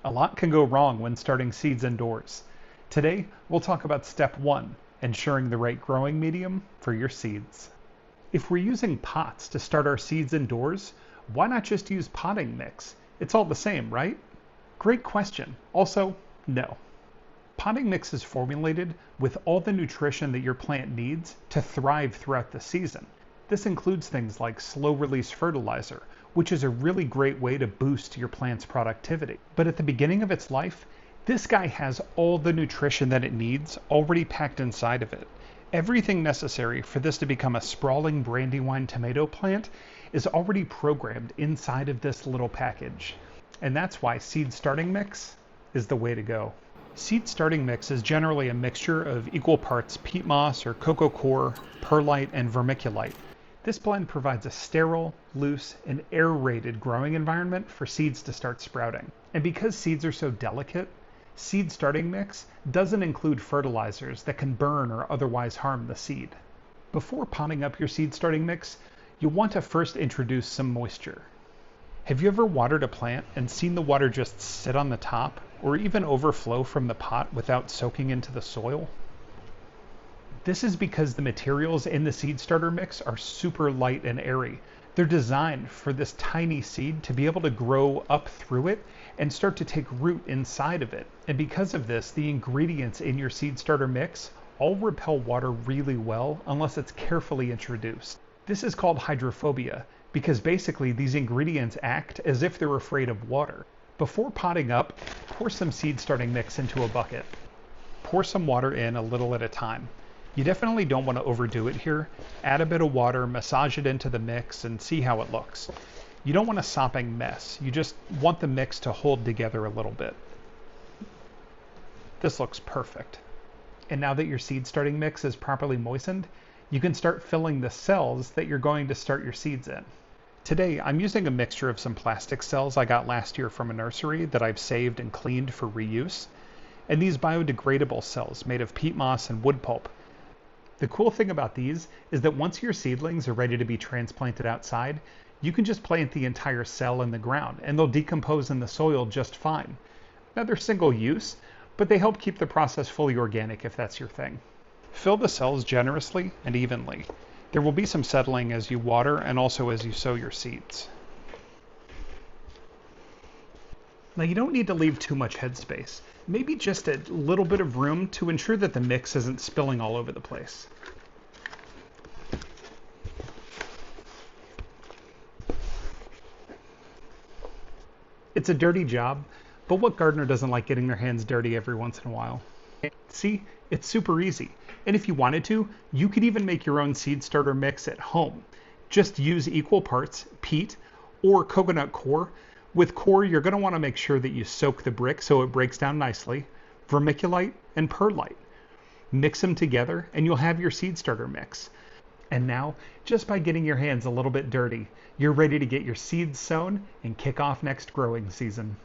A lot can go wrong when starting seeds indoors. Today, we'll talk about step 1, ensuring the right growing medium for your seeds. If we're using pots to start our seeds indoors, why not just use potting mix? It's all the same, right? Great question. Also, no. Potting mix is formulated with all the nutrition that your plant needs to thrive throughout the season. This includes things like slow-release fertilizer, which is a really great way to boost your plant's productivity. But at the beginning of its life, this guy has all the nutrition that it needs already packed inside of it. Everything necessary for this to become a sprawling brandywine tomato plant is already programmed inside of this little package. And that's why seed starting mix is the way to go. Seed starting mix is generally a mixture of equal parts peat moss or cocoa coir, perlite, and vermiculite. This blend provides a sterile, loose, and aerated growing environment for seeds to start sprouting. And because seeds are so delicate, seed starting mix doesn't include fertilizers that can burn or otherwise harm the seed. Before potting up your seed starting mix, you'll want to first introduce some moisture. Have you ever watered a plant and seen the water just sit on the top or even overflow from the pot without soaking into the soil? This is because the materials in the seed starter mix are super light and airy. They're designed for this tiny seed to be able to grow up through it and start to take root inside of it. And because of this, the ingredients in your seed starter mix all repel water really well unless it's carefully introduced. This is called hydrophobia because basically these ingredients act as if they're afraid of water. Before potting up, pour some seed starting mix into a bucket. Pour some water in a little at a time. You definitely don't want to overdo it here. Add a bit of water, massage it into the mix, and see how it looks. You don't want a sopping mess. You just want the mix to hold together a little bit. This looks perfect. And now that your seed starting mix is properly moistened, you can start filling the cells that you're going to start your seeds in. Today, I'm using a mixture of some plastic cells I got last year from a nursery that I've saved and cleaned for reuse, and these biodegradable cells made of peat moss and wood pulp. The cool thing about these is that once your seedlings are ready to be transplanted outside, you can just plant the entire cell in the ground and they'll decompose in the soil just fine. Now they're single use, but they help keep the process fully organic if that's your thing. Fill the cells generously and evenly. There will be some settling as you water and also as you sow your seeds. Now you don't need to leave too much headspace. Maybe just a little bit of room to ensure that the mix isn't spilling all over the place. It's a dirty job, but what gardener doesn't like getting their hands dirty every once in a while? See, it's super easy. And if you wanted to, you could even make your own seed starter mix at home. Just use equal parts peat or coconut coir. With coir, you're going to want to make sure that you soak the brick so it breaks down nicely, vermiculite and perlite. Mix them together and you'll have your seed starter mix. And now, just by getting your hands a little bit dirty, you're ready to get your seeds sown and kick off next growing season.